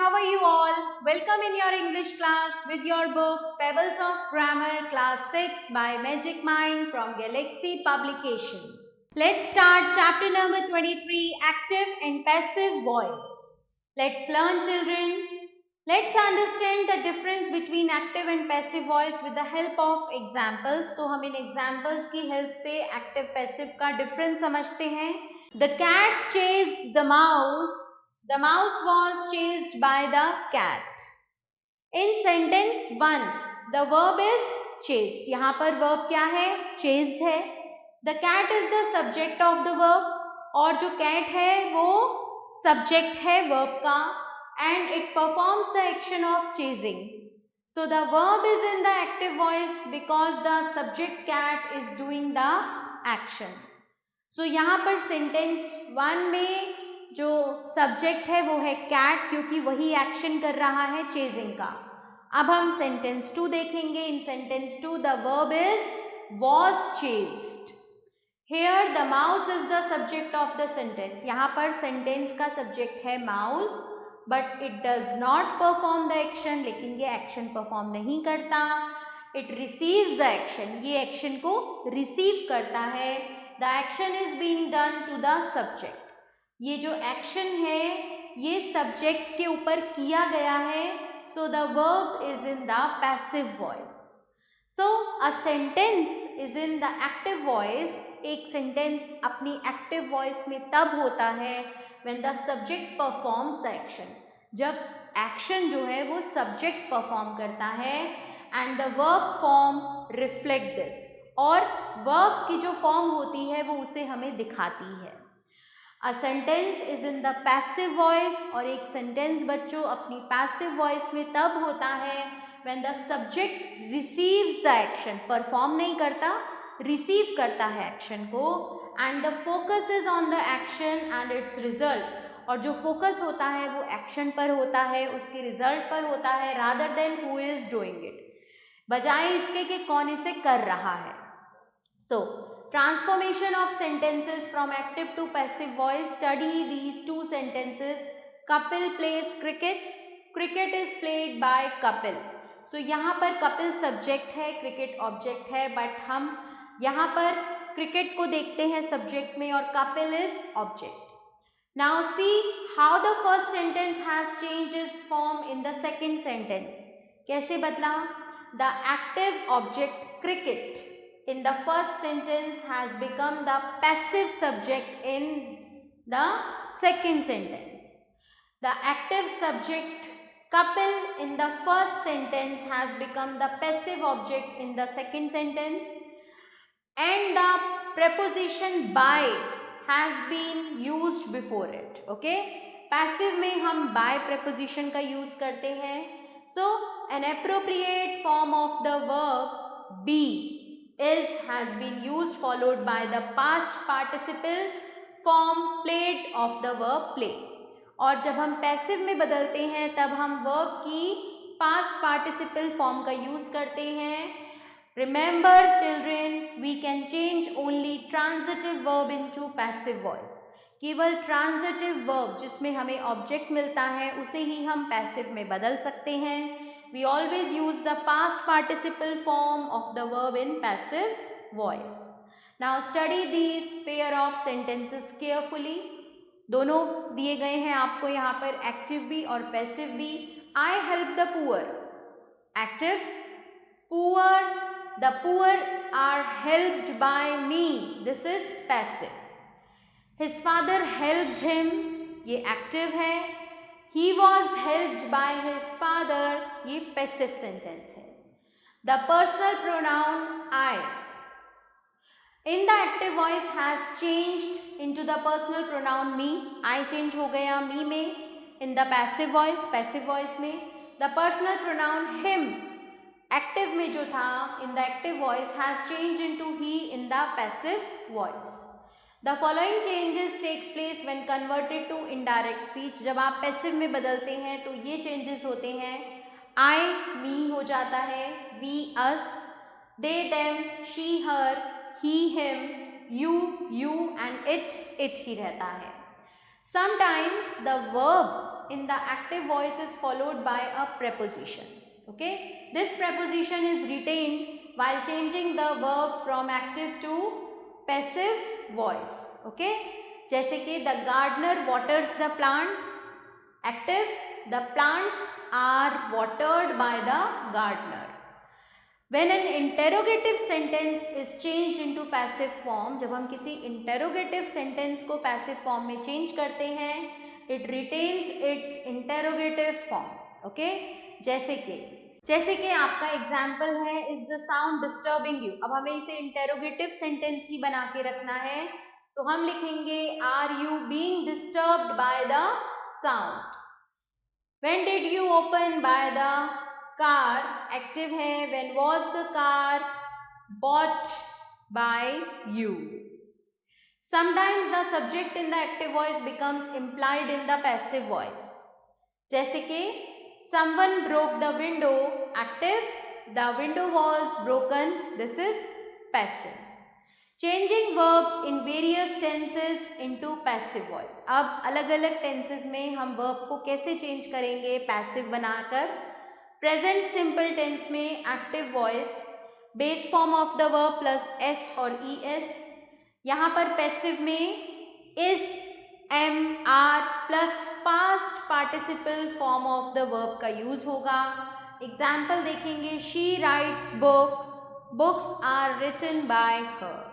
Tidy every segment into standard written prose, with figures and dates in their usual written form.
how are you all? Welcome in your English class with your book Pebbles of Grammar Class 6 by Magic Mind from Galaxy Publications. Let's start chapter number 23, Active and Passive Voice. Let's learn, children. Let's understand the difference between active and passive voice with the help of examples. तो हम इन examples की help से active passive का difference समझते हैं. The cat chased the mouse. The mouse was chased by the cat. In sentence 1, the verb is chased. यहाँ पर verb क्या है? Chased है. The cat is the subject of the verb. और जो cat है वो subject है verb का. And it performs the action of chasing. So the verb is in the active voice because the subject cat is doing the action. So यहाँ पर sentence 1 में जो subject है वो है cat क्योंकि वही action कर रहा है chasing का. अब हम sentence 2 देखेंगे. In sentence 2 the verb is was chased. Here the mouse is the subject of the sentence. यहाँ पर sentence का subject है mouse. But it does not perform the action. लेकिन ये action perform नहीं करता. It receives the action. ये action को receive करता है. The action is being done to the subject. ये जो action है ये subject के ऊपर किया गया है. So the verb is in the passive voice. So a sentence is in the active voice. एक sentence अपनी active voice में तब होता है when the subject performs the action. जब action जो है वो subject perform करता है and the verb form reflect this. और verb की जो form होती है वो उसे हमें दिखाती है. A sentence is in the passive voice और एक sentence बच्चों अपनी passive voice में तब होता है when the subject receives the action. perform नहीं करता, receive करता है action को and the focus is on the action and its result. और जो focus होता है वो action पर होता है, उसके result पर होता है rather than who is doing it. बजाय इसके कि कौन इसे कर रहा है. So transformation of sentences from active to passive voice. Study these two sentences. Kapil plays cricket. Cricket is played by Kapil. So यहाँ पर Kapil subject है, cricket object है, but हम यहाँ पर cricket को देखते हैं subject में और Kapil is object. Now see how the first sentence has changed its form in the second sentence. कैसे बदला? The active object cricket in the first sentence has become the passive subject in the second sentence. The active subject Kapil in the first sentence has become the passive object in the second sentence. And the preposition by has been used before it. Okay? Passive में हम by preposition का use करते हैं. So an appropriate form of the verb be has been used followed by the past participle form played of the verb play. और जब हम passive में बदलते हैं तब हम verb की past participle form का use करते हैं. Remember children, we can change only transitive verb into passive voice. केवल transitive verb जिसमें हमें object मिलता है उसे ही हम passive में बदल सकते हैं. We always use the past participle form of the verb in passive voice. Now study these pair of sentences carefully. दोनों दिए गए हैं आपको यहाँ पर active भी और passive भी. I help the poor. Active. Poor. The poor are helped by me. This is passive. His father helped him. ये active है. He was helped by his father. ये passive sentence है. The personal pronoun I in the active voice has changed into the personal pronoun me. I change हो गया me में. In the passive voice में the personal pronoun him active में जो था in the active voice has changed into he in the passive voice. The following changes takes place when converted to indirect speech. जब आप passive में बदलते हैं तो ये changes होते हैं. I me हो जाता है, we us, they them, she her, he him, you and it ही रहता है. Sometimes the verb in the active voice is followed by a preposition. Okay, this preposition is retained while changing the verb from active to passive voice. Okay, जैसे कि the gardener waters the plants, active, the plants are watered by the gardener. When an interrogative sentence is changed into passive form, जब हम किसी interrogative sentence को passive form में change करते हैं, it retains its interrogative form. Okay? जैसे कि आपका एग्जाम्पल है, is the sound disturbing you. अब हमें इसे interrogative sentence ही बना के रखना है, तो हम लिखेंगे are you being disturbed by the sound? When did you open by the car? Active है. When was the car bought by you? Sometimes the subject in the active voice becomes implied in the passive voice. जैसे कि someone broke the window, active, the window was broken, this is passive. Changing verbs in various tenses into passive voice. अब अलग अलग tenses में हम verb को कैसे change करेंगे passive बनाकर? Present simple tense में active voice, base form of the verb plus s और es. यहाँ पर passive में is, am, are plus past participle form of the verb का use होगा. Example देखेंगे, she writes books, books are written by her.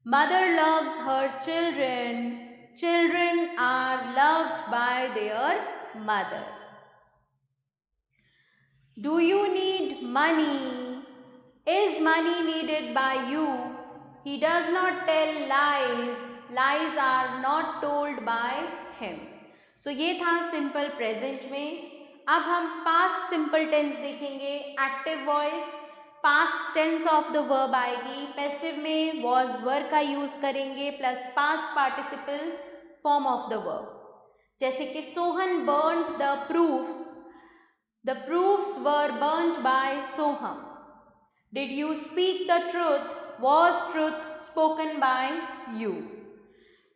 Mother loves her children, children are loved by their mother. Do you need money? Is money needed by you? He does not tell lies, lies are not told by him. So ये था simple present में. अब हम past simple tense देखेंगे. Active voice, past tense of the verb आएगी. Passive में was were का use करेंगे plus past participle form of the verb. जैसे कि Sohan burnt the proofs. The proofs were burnt by Soham. Did you speak the truth? Was truth spoken by you?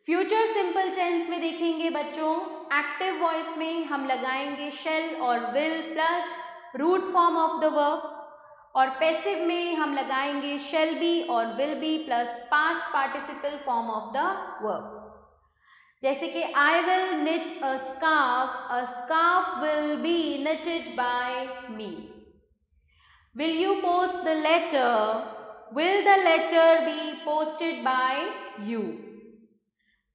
Future simple tense में देखेंगे बच्चों. Active voice में हम लगाएंगे shall और will plus root form of the verb. और passive में हम लगाएंगे shall be और will be plus past participle form of the verb. जैसे कि I will knit a scarf will be knitted by me. Will you post the letter? Will the letter be posted by you?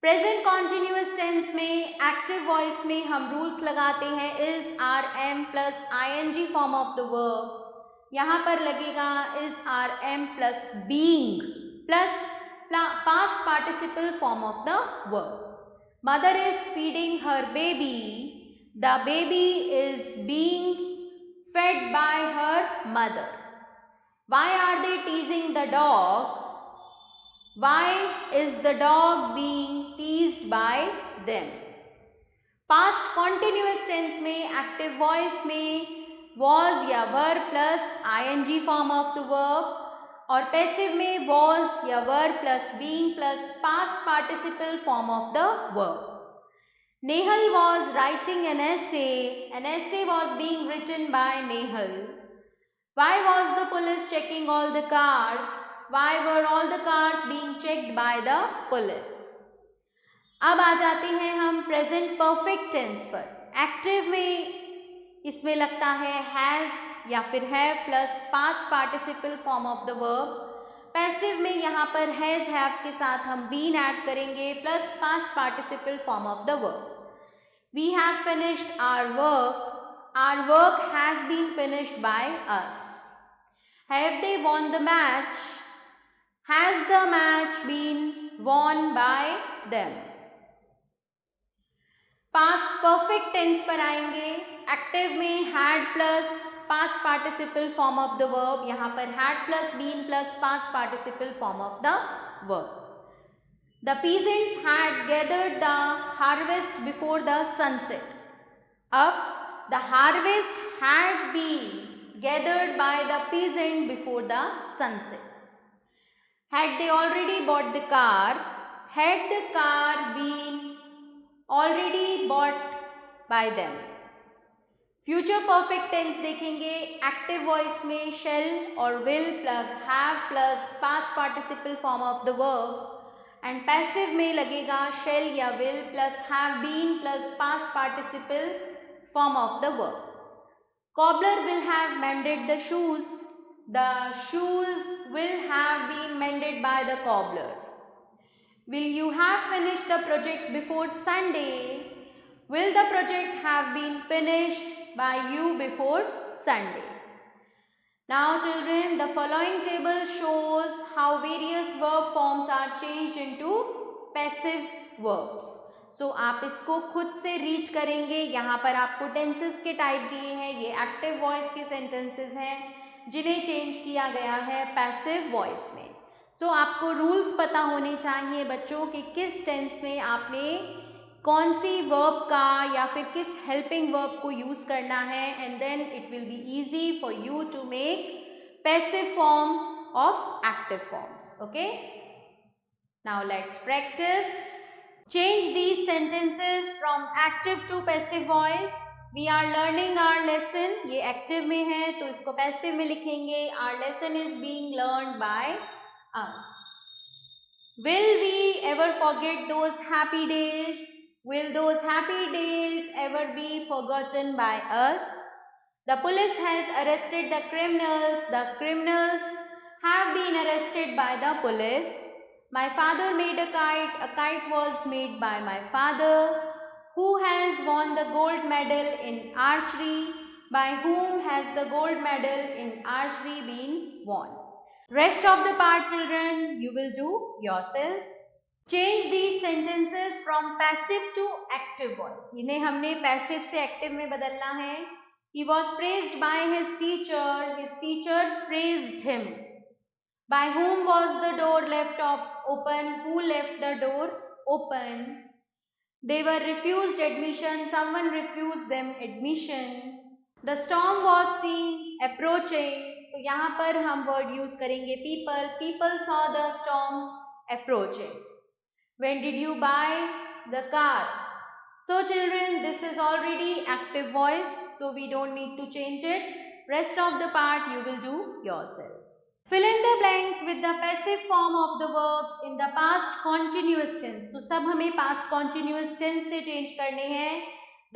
Present continuous tense में active voice में हम rules लगाते हैं is, are, am plus ing form of the verb. यहाँ पर लगेगा is, are, am plus being plus past participle form of the verb. Mother is feeding her baby. The baby is being fed by her mother. Why are they teasing the dog? Why is the dog being teased by them? Past continuous tense में active voice में was या were plus ing form of the verb और passive में was या were plus being plus past participle form of the verb. Nehal was writing an essay was being written by Nehal. Why was the police checking all the cars? Why were all the cars being checked by the police? अब आ जाते हैं हम present perfect tense पर. Active में इसमें लगता है has या फिर have plus past participle form of the verb. Passive में यहाँ पर has have के साथ हम been add करेंगे plus past participle form of the verb. We have finished our work. Our work has been finished by us. Have they won the match? Has the match been won by them? Past perfect tense पर आएंगे. Active में had plus past participle form of the verb. यहाँ पर had plus been plus past participle form of the verb. The peasants had gathered the harvest before the sunset. Up, the harvest had been gathered by the peasant before the sunset. Had they already bought the car? Had the car been already bought by them. Future perfect tense देखेंगे, active voice में shall और will plus have plus past participle form of the verb and passive में लगेगा shall या will plus have been plus past participle form of the verb. Cobbler will have mended the shoes. The shoes will have been mended by the cobbler. Will you have finished the project before Sunday? Will the project have been finished by you before Sunday? Now children, the following table shows how various verb forms are changed into passive verbs. So आप इसको खुद से read करेंगे. यहाँ पर आपको tenses के type दिए हैं. ये एक्टिव वॉइस के सेंटेंसेस हैं जिन्हें चेंज किया गया है पैसिव वॉइस में. सो आपको रूल्स पता होने चाहिए बच्चों कि किस टेंस में आपने कौन सी वर्ब का या फिर किस हेल्पिंग वर्ब को यूज़ करना है and then it will be easy for you to make passive form of active forms. Okay, now let's practice. Change these sentences from active to passive voice. We are learning our lesson. ये active में है तो इसको passive में लिखेंगे. Our lesson is being learned by us. Will we ever forget those happy days? Will those happy days ever be forgotten by us? The police has arrested the criminals. The criminals have been arrested by the police. My father made a kite. A kite was made by my father. Who has won the gold medal in archery? By whom has the gold medal in archery been won? Rest of the part, children, you will do yourself. Change these sentences from passive to active voice. इन्हें हमने passive से active में बदलना है. He was praised by his teacher. His teacher praised him. By whom was the door left open? Who left the door open? They were refused admission. Someone refused them admission. The storm was seen approaching. So यहाँ पर हम word use करेंगे people. People saw the storm approaching. When did you buy the car? So children, this is already active voice. So we don't need to change it. Rest of the part you will do yourself. Fill in the blanks with the passive form of the verbs in the past continuous tense. So सब हमें past continuous tense से change करने हैं.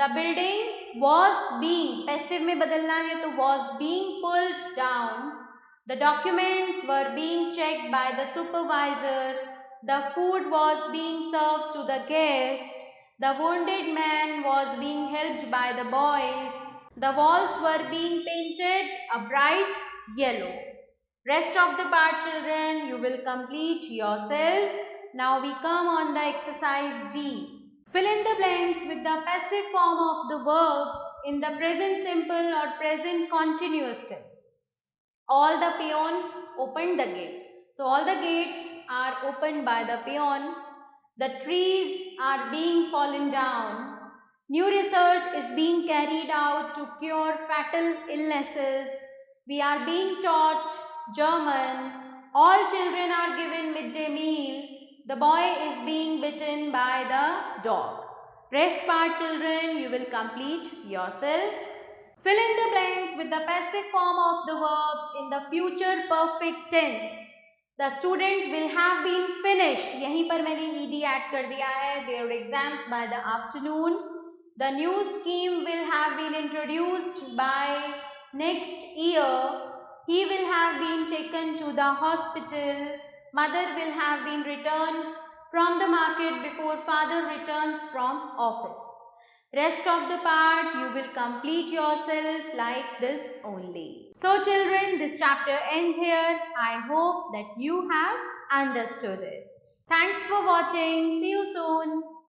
The building was being, passive में बदलना है तो was being pulled down. The documents were being checked by the supervisor. The food was being served to the guest. The wounded man was being helped by the boys. The walls were being painted a bright yellow. Rest of the part, children, you will complete yourself. Now we come on the exercise D. Fill in the blanks with the passive form of the verbs in the present simple or present continuous tense. All the peon opened the gate. So all the gates are opened by the peon. The trees are being fallen down. New research is being carried out to cure fatal illnesses. We are being taught German. All children are given midday meal. The boy is being bitten by the dog. Rest part, children, you will complete yourself. Fill in the blanks with the passive form of the verbs in the future perfect tense. The student will have been finished. यहीं पर मैंने ed add कर दिया है. Their exams by the afternoon. The new scheme will have been introduced by next year. He will have been taken to the hospital. Mother will have been returned from the market before father returns from office. Rest of the part you will complete yourself like this only. So children, this chapter ends here. I hope that you have understood it. Thanks for watching. See you soon.